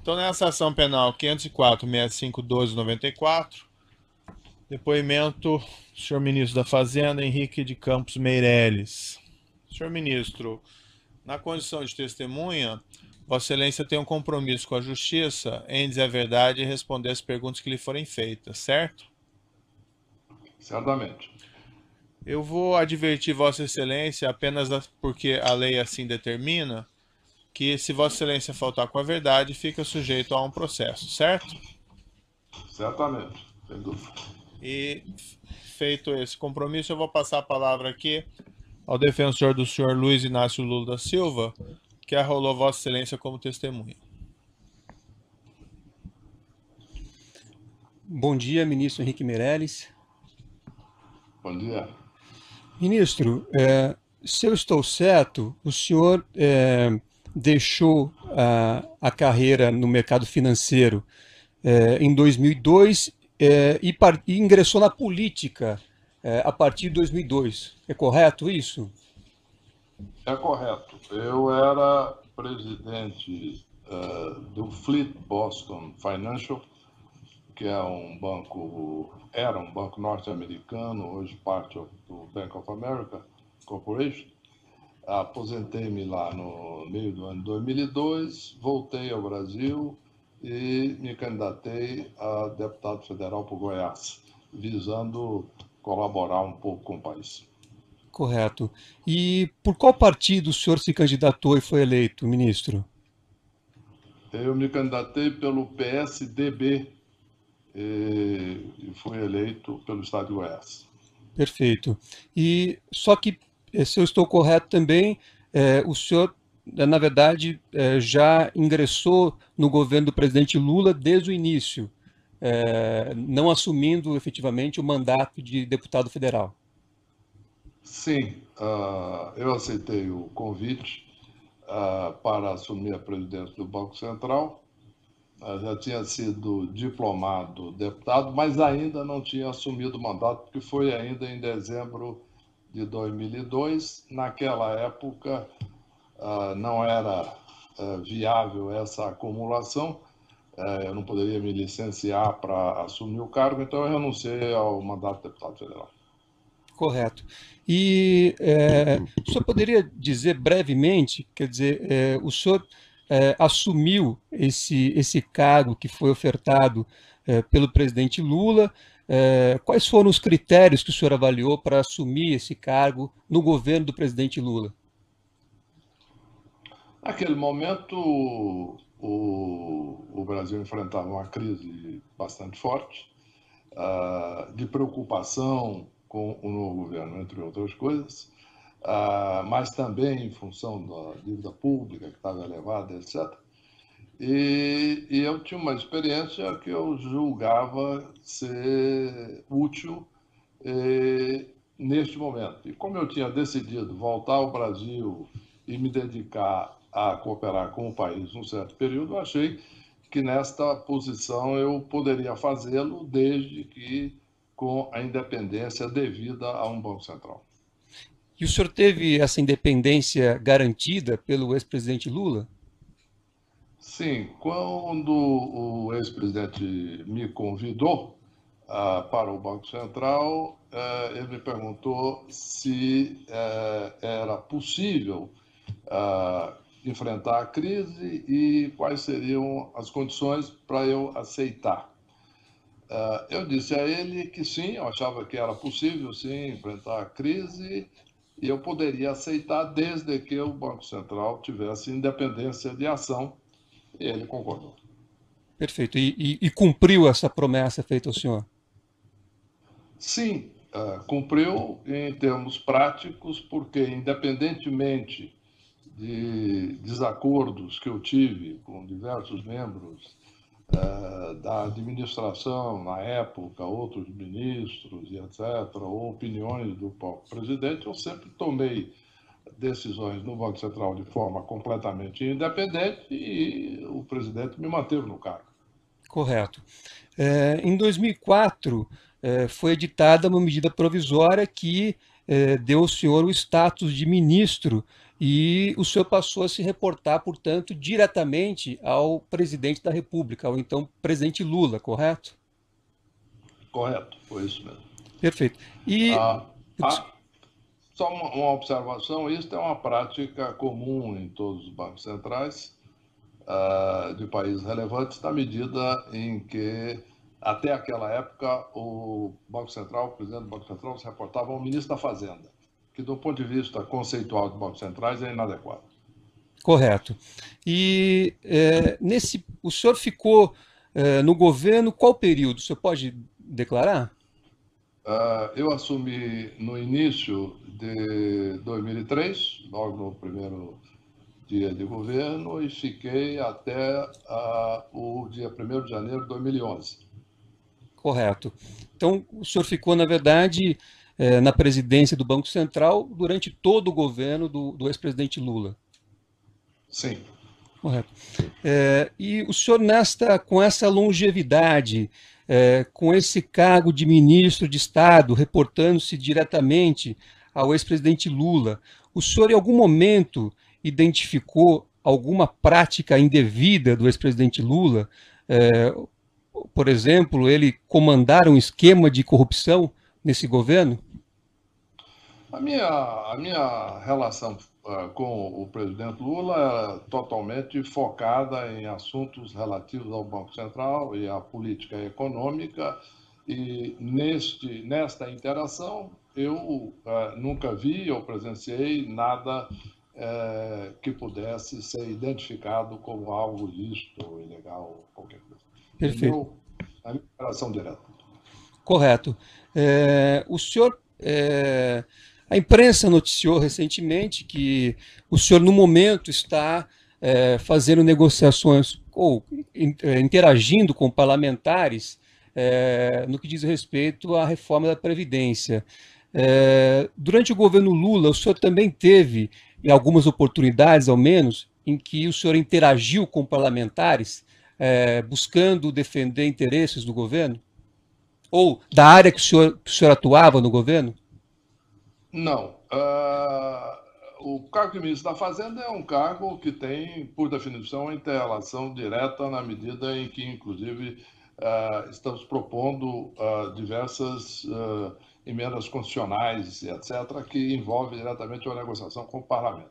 Então, nessa ação penal 504.6512/94, depoimento do senhor ministro da Fazenda, Henrique de Campos Meireles. Senhor ministro, na condição de testemunha, Vossa Excelência tem um compromisso com a Justiça em dizer a verdade e responder as perguntas que lhe forem feitas, certo? Certamente. Eu vou advertir Vossa Excelência, apenas porque a lei assim determina, que se Vossa Excelência faltar com a verdade, fica sujeito a um processo, certo? Certamente, sem dúvida. E feito esse compromisso, eu vou passar a palavra aqui ao defensor do senhor Luiz Inácio Lula da Silva, que arrolou Vossa Excelência como testemunha. Bom dia, ministro Henrique Meireles. Bom dia. Ministro, se eu estou certo, o senhor deixou a carreira no mercado financeiro em 2002 e ingressou na política a partir de 2002. É correto isso? É correto. Eu era presidente do Fleet Boston Financial, que é era um banco norte-americano, hoje parte do Bank of America Corporation. Aposentei-me lá no meio do ano 2002, voltei ao Brasil e me candidatei a deputado federal por Goiás, visando colaborar um pouco com o país. Correto. E por qual partido o senhor se candidatou e foi eleito, ministro? Eu me candidatei pelo PSDB e fui eleito pelo estado de Goiás. Perfeito. E só que, se eu estou correto também, o senhor, na verdade, já ingressou no governo do presidente Lula desde o início, não assumindo efetivamente o mandato de deputado federal. Sim, eu aceitei o convite para assumir a presidência do Banco Central. Já tinha sido diplomado deputado, mas ainda não tinha assumido o mandato, porque foi ainda em dezembro de 2002. Naquela época, não era viável essa acumulação. Eu não poderia me licenciar para assumir o cargo, então eu renunciei ao mandato de deputado federal. Correto. E o senhor poderia dizer brevemente, quer dizer, o senhor assumiu esse cargo que foi ofertado pelo presidente Lula. Quais foram os critérios que o senhor avaliou para assumir esse cargo no governo do presidente Lula? Naquele momento, o Brasil enfrentava uma crise bastante forte, de preocupação com o novo governo, entre outras coisas, mas também em função da dívida pública que estava elevada, etc. E eu tinha uma experiência que eu julgava ser útil neste momento. E como eu tinha decidido voltar ao Brasil e me dedicar a cooperar com o país num certo período, eu achei que nesta posição eu poderia fazê-lo desde que com a independência devida a um Banco Central. E o senhor teve essa independência garantida pelo ex-presidente Lula? Sim, quando o ex-presidente me convidou para o Banco Central, ele me perguntou se era possível enfrentar a crise e quais seriam as condições para eu aceitar. Eu disse a ele que sim, eu achava que era possível, sim, enfrentar a crise e eu poderia aceitar desde que o Banco Central tivesse independência de ação, e ele concordou. Perfeito. E cumpriu essa promessa feita ao senhor? Sim, cumpriu em termos práticos, porque independentemente de desacordos que eu tive com diversos membros da administração na época, outros ministros e etc., ou opiniões do próprio presidente, eu sempre tomei decisões no Banco Central de forma completamente independente e o presidente me manteve no cargo. Correto. Em 2004, foi editada uma medida provisória que deu ao senhor o status de ministro e o senhor passou a se reportar, portanto, diretamente ao presidente da República, ao então presidente Lula, correto? Correto, foi isso mesmo. Perfeito. E Ah, ah, só uma observação, isso é uma prática comum em todos os bancos centrais de países relevantes, na medida em que, até aquela época, o Banco Central, o presidente do Banco Central, se reportava ao ministro da Fazenda, que, do ponto de vista conceitual dos bancos centrais, é inadequado. correto. E o senhor ficou no governo qual período? O senhor pode declarar? Eu assumi no início de 2003, logo no primeiro dia de governo, e fiquei até o dia 1º de janeiro de 2011. Correto. Então, o senhor ficou, na verdade, na presidência do Banco Central durante todo o governo do ex-presidente Lula. Sim. Correto. E o senhor, com essa longevidade, com esse cargo de ministro de Estado, reportando-se diretamente ao ex-presidente Lula, o senhor, em algum momento, identificou alguma prática indevida do ex-presidente Lula? Por exemplo, ele comandar um esquema de corrupção nesse governo? A minha relação com o presidente Lula era totalmente focada em assuntos relativos ao Banco Central e à política econômica, e nesta interação eu nunca vi ou presenciei nada que pudesse ser identificado como algo ilícito ou ilegal, qualquer coisa. Perfeito. A minha interação direta. Correto. O senhor... A imprensa noticiou recentemente que o senhor, no momento, está fazendo negociações ou interagindo com parlamentares no que diz respeito à reforma da Previdência. Durante o governo Lula, o senhor também teve, em algumas oportunidades, ao menos, em que o senhor interagiu com parlamentares, buscando defender interesses do governo? Ou da área que o senhor atuava no governo? Não. O cargo de ministro da Fazenda é um cargo que tem, por definição, inter-relação direta, na medida em que, inclusive, estamos propondo diversas emendas constitucionais, etc., que envolvem diretamente a negociação com o parlamento.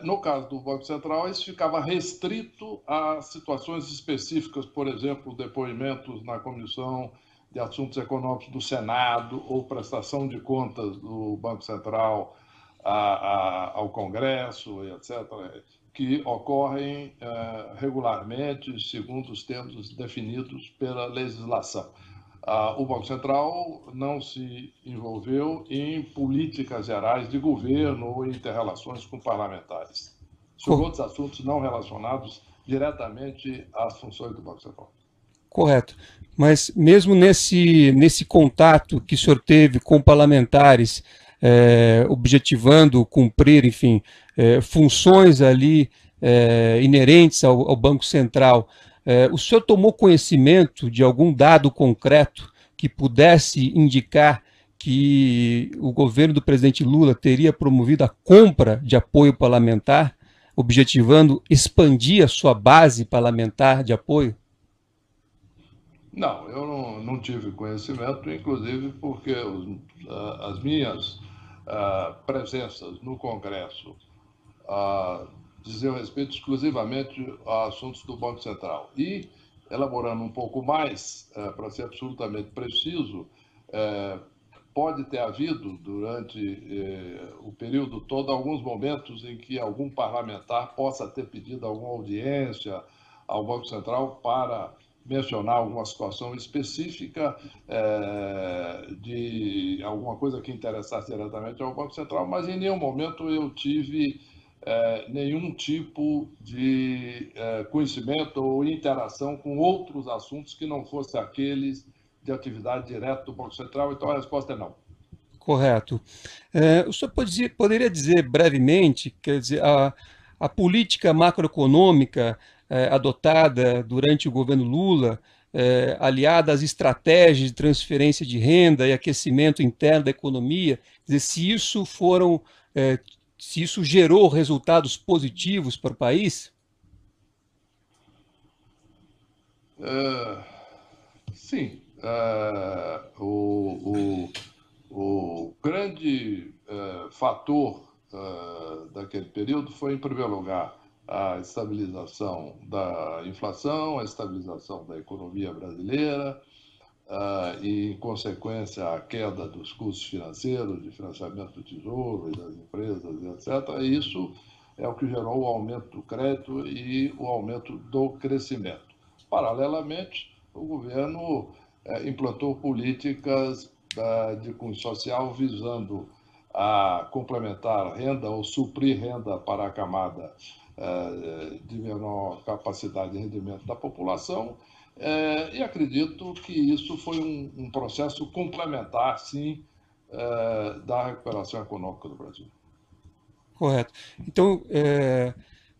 No caso do Banco Central, isso ficava restrito a situações específicas, por exemplo, depoimentos na Comissão de Assuntos Econômicos do Senado ou prestação de contas do Banco Central ao Congresso, etc., que ocorrem regularmente, segundo os termos definidos pela legislação. O Banco Central não se envolveu em políticas gerais de governo ou inter-relações com parlamentares, sobre outros assuntos não relacionados diretamente às funções do Banco Central. Correto. Mas mesmo nesse contato que o senhor teve com parlamentares, objetivando cumprir, enfim, funções ali inerentes ao Banco Central, o senhor tomou conhecimento de algum dado concreto que pudesse indicar que o governo do presidente Lula teria promovido a compra de apoio parlamentar, objetivando expandir a sua base parlamentar de apoio? Não, eu não tive conhecimento, inclusive porque as minhas presenças no Congresso diziam respeito exclusivamente a assuntos do Banco Central. E, elaborando um pouco mais, para ser absolutamente preciso, pode ter havido, durante o período todo, alguns momentos em que algum parlamentar possa ter pedido alguma audiência ao Banco Central para mencionar alguma situação específica de alguma coisa que interessasse diretamente ao Banco Central, mas em nenhum momento eu tive nenhum tipo de conhecimento ou interação com outros assuntos que não fossem aqueles de atividade direta do Banco Central, então a resposta é não. Correto. O senhor poderia dizer brevemente, quer dizer, a política macroeconômica adotada durante o governo Lula, aliada às estratégias de transferência de renda e aquecimento interno da economia, quer dizer, se isso foram se isso gerou resultados positivos para o país? Sim. O grande fator daquele período foi, em primeiro lugar, a estabilização da inflação, a estabilização da economia brasileira, e, em consequência, a queda dos custos financeiros, de financiamento do Tesouro e das empresas, etc. E isso é o que gerou o aumento do crédito e o aumento do crescimento. Paralelamente, o governo implantou políticas de cunho social visando a complementar renda ou suprir renda para a camada de menor capacidade de rendimento da população, e acredito que isso foi um processo complementar, sim, da recuperação econômica do Brasil. Correto. Então,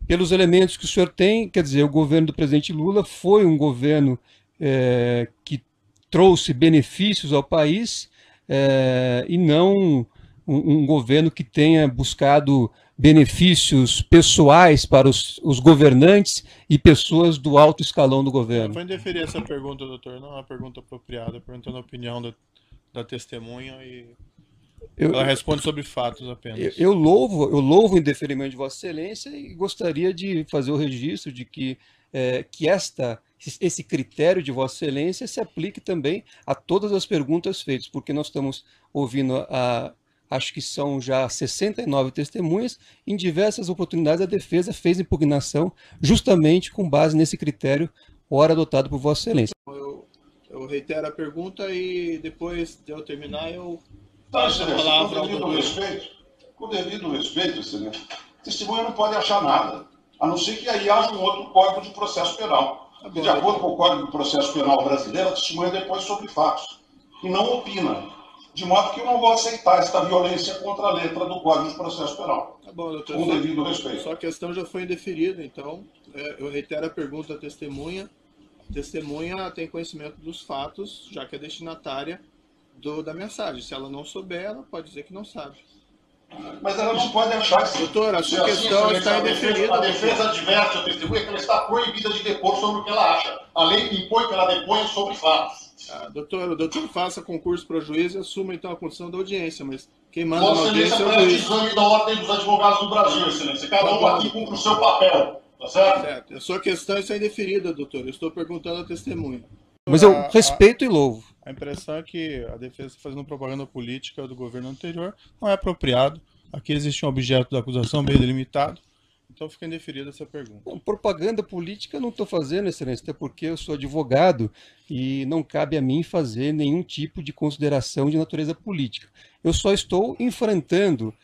pelos elementos que o senhor tem, quer dizer, o governo do presidente Lula foi um governo que trouxe benefícios ao país, e não um governo que tenha buscado benefícios pessoais para os governantes e pessoas do alto escalão do governo. Vou indeferir essa pergunta, doutor, não é uma pergunta apropriada, perguntando a opinião da testemunha e ela responde sobre fatos apenas. Eu louvo o indeferimento de Vossa Excelência e gostaria de fazer o registro de que esse critério de Vossa Excelência se aplique também a todas as perguntas feitas, porque nós estamos ouvindo acho que são já 69 testemunhas, em diversas oportunidades a defesa fez impugnação justamente com base nesse critério, ora adotado por Vossa Excelência. Eu reitero a pergunta e depois de eu terminar eu passo a palavra ao doutor. Com devido respeito, excelência, testemunha não pode achar nada, a não ser que aí haja um outro Código de Processo Penal. E de acordo com o Código de Processo Penal brasileiro, a testemunha depõe sobre fatos e não opina. De modo que eu não vou aceitar esta violência contra a letra do Código de Processo Penal. Tá bom, doutor. Com devido respeito. Só a questão já foi indeferida, então eu reitero a pergunta da testemunha. A testemunha tem conhecimento dos fatos, já que é destinatária da mensagem. Se ela não souber, ela pode dizer que não sabe. Mas ela não pode achar isso. Doutor, a sua questão está indeferida. A defesa adverte a testemunha que ela está proibida de depor sobre o que ela acha. A lei impõe que ela deponha sobre fatos. Doutor, o doutor faça concurso para juiz e assuma então a condição da audiência, mas quem manda Vossa na audiência é o Excelência juiz. exame da Ordem dos Advogados do Brasil, Excelência. Cada um aqui cumpre o seu papel, tá certo? Certo. A sua questão está indeferida, doutor. Eu estou perguntando à testemunha. Mas eu respeito e louvo. A impressão é que a defesa está fazendo propaganda política do governo anterior. Não é apropriado. Aqui existe um objeto da acusação bem delimitado. Então fica indeferida essa pergunta. Bom, propaganda política eu não estou fazendo, Excelência, até porque eu sou advogado e não cabe a mim fazer nenhum tipo de consideração de natureza política. Eu só estou enfrentando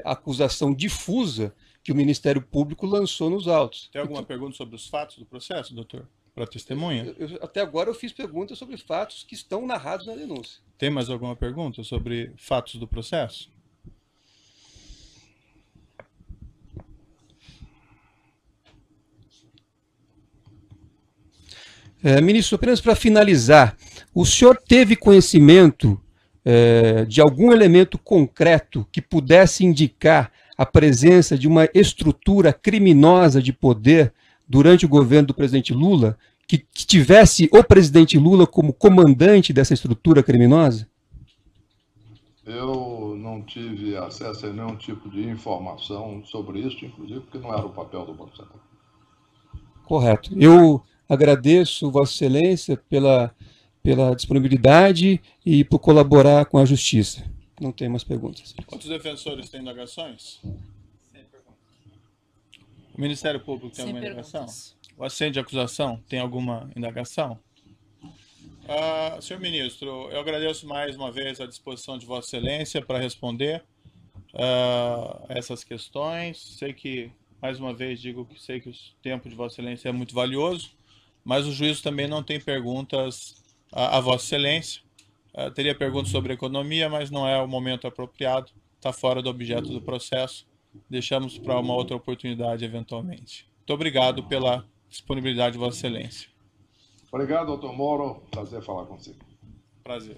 a acusação difusa que o Ministério Público lançou nos autos. Tem alguma pergunta sobre os fatos do processo, doutor? Para a testemunha? Até agora eu fiz perguntas sobre fatos que estão narrados na denúncia. Tem mais alguma pergunta sobre fatos do processo? Ministro, apenas para finalizar, o senhor teve conhecimento de algum elemento concreto que pudesse indicar a presença de uma estrutura criminosa de poder durante o governo do presidente Lula, que tivesse o presidente Lula como comandante dessa estrutura criminosa? Eu não tive acesso a nenhum tipo de informação sobre isso, inclusive porque não era o papel do Banco Central. Correto. Eu agradeço Vossa Excelência pela disponibilidade e por colaborar com a Justiça. Não tem mais perguntas. Outros defensores têm indagações? Sem perguntas. O Ministério Público tem alguma indagação? O assento de acusação tem alguma indagação? Senhor Ministro, eu agradeço mais uma vez a disposição de Vossa Excelência para responder essas questões. Sei que, mais uma vez, digo que sei que o tempo de Vossa Excelência é muito valioso, mas o juízo também não tem perguntas a Vossa Excelência. Teria perguntas sobre economia, mas não é o momento apropriado, está fora do objeto do processo. Deixamos para uma outra oportunidade, eventualmente. Muito obrigado pela disponibilidade de Vossa Excelência. Obrigado, doutor Moro. Prazer falar consigo. Prazer.